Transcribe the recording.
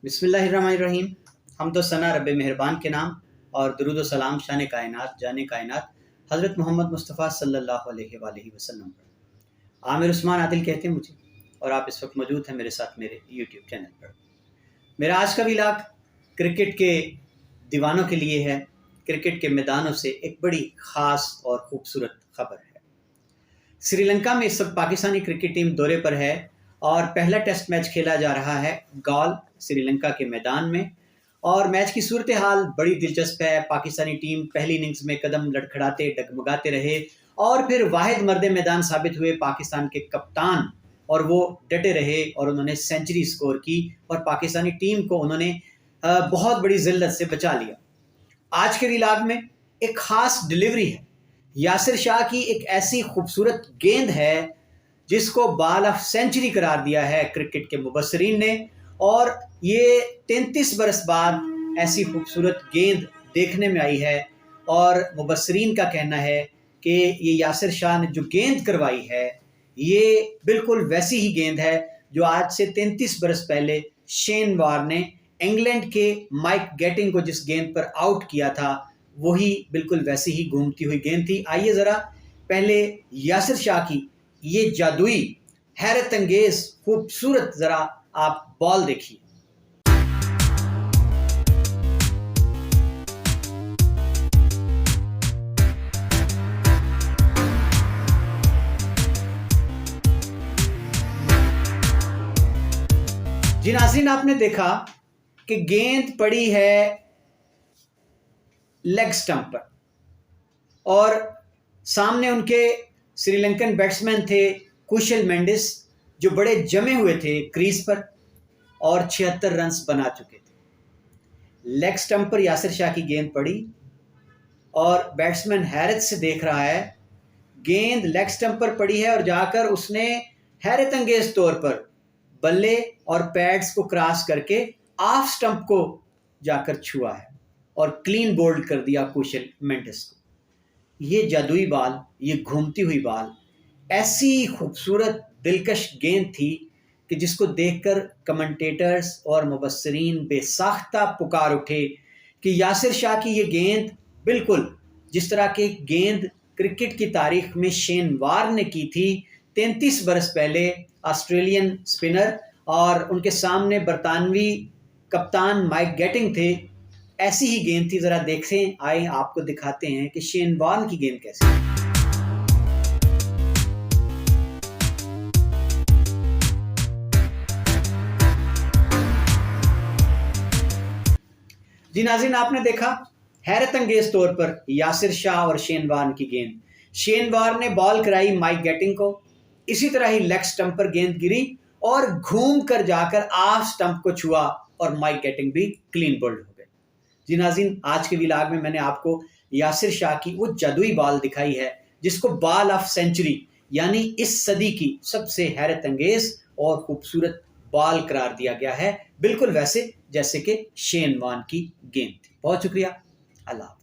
बिस्मिल्लाहिर्रहमानिर्रहीम। हम तो सना रब मेहरबान के नाम और दरूद व सलाम शान कायनात जाने कायनात हज़रत मोहम्मद मुस्तफ़ा सल्लल्लाहु अलैहि वसल्लम पर। आमिर उस्मान आदिल कहते हैं मुझे, और आप इस वक्त मौजूद हैं मेरे साथ मेरे यूट्यूब चैनल पर। मेरा आज का व्लॉग क्रिकेट के दीवानों के लिए है। क्रिकेट के मैदानों से एक बड़ी ख़ास और ख़ूबसूरत खबर है। श्रीलंका में इस वक्त पाकिस्तानी क्रिकेट टीम दौरे पर है और पहला टेस्ट मैच खेला जा रहा है गॉल श्रीलंका के मैदान में। और मैच की सूरत हाल बड़ी दिलचस्प है। पाकिस्तानी टीम पहली इनिंग्स में कदम लड़खड़ाते डगमगाते रहे और फिर वाहिद मर्द मैदान साबित हुए पाकिस्तान के कप्तान, और वो डटे रहे और उन्होंने सेंचुरी स्कोर की और पाकिस्तानी टीम को उन्होंने बहुत बड़ी जिल्लत से बचा लिया। आज के व्लॉग में एक ख़ास डिलीवरी है। यासिर शाह की एक ऐसी खूबसूरत गेंद है जिसको बाल ऑफ सेंचुरी करार दिया है क्रिकेट के मुबस्सरीन ने, और ये 33 बरस बाद ऐसी खूबसूरत गेंद देखने में आई है। और मुबस्सरीन का कहना है कि ये यासिर शाह ने जो गेंद करवाई है ये बिल्कुल वैसी ही गेंद है जो आज से 33 बरस पहले शेन वॉर्न ने इंग्लैंड के माइक गैटिंग को जिस गेंद पर आउट किया था, वही बिल्कुल वैसी ही घूमती हुई गेंद थी। आइए ज़रा पहले यासिर शाह की ये जादुई हैरत अंगेज खूबसूरत ज़रा आप बॉल देखिए। जी नाज़रीन, आपने देखा कि गेंद पड़ी है लेग स्टंप पर और सामने उनके श्रीलंकन बैट्समैन थे कुशल मेंडिस, जो बड़े जमे हुए थे क्रीज पर और 76 रन्स बना चुके थे। लेग स्टंप पर यासिर शाह की गेंद पड़ी और बैट्समैन हैरत से देख रहा है। गेंद लेग स्टंप पर पड़ी है और जाकर उसने हैरत अंगेज तौर पर बल्ले और पैड्स को क्रॉस करके ऑफ स्टंप को जाकर छुआ है और क्लीन बोल्ड कर दिया कुशल मेंडिस को। ये जादुई बाल, ये घूमती हुई बाल ऐसी खूबसूरत दिलकश गेंद थी कि जिसको देखकर कमेंटेटर्स और मुबस्सरीन बेसाख्ता पुकार उठे कि यासिर शाह की ये गेंद बिल्कुल जिस तरह की गेंद क्रिकेट की तारीख में शेन वॉर्न ने की थी 33 बरस पहले, ऑस्ट्रेलियन स्पिनर, और उनके सामने बरतानवी कप्तान माइक गैटिंग थे, ऐसी ही गेंद थी। ज़रा देखें, आए आपको दिखाते हैं कि शेन वॉर्न की गेंद कैसी है। जी नाज़रीन, आपने देखा हैरत अंगेज तौर पर यासिर शाह और शेन वॉर्न की गेंद। शेन वॉर्न ने बॉल कराई माइक गैटिंग को, इसी तरह ही लेग स्टंप पर गेंद गिरी और घूम कर जाकर ऑफ स्टंप को छुआ और माइक गैटिंग भी क्लीन बोल्ड हो गए। जी नाज़रीन, आज के व्लॉग में मैंने आपको यासिर शाह की वो जादुई बॉल दिखाई है जिसको बॉल ऑफ सेंचुरी यानी इस सदी की सबसे हैरत अंगेज और खूबसूरत बॉल करार दिया गया है, बिल्कुल वैसे जैसे कि शेन वॉर्न की गेंद थी। बहुत शुक्रिया। अल्लाह।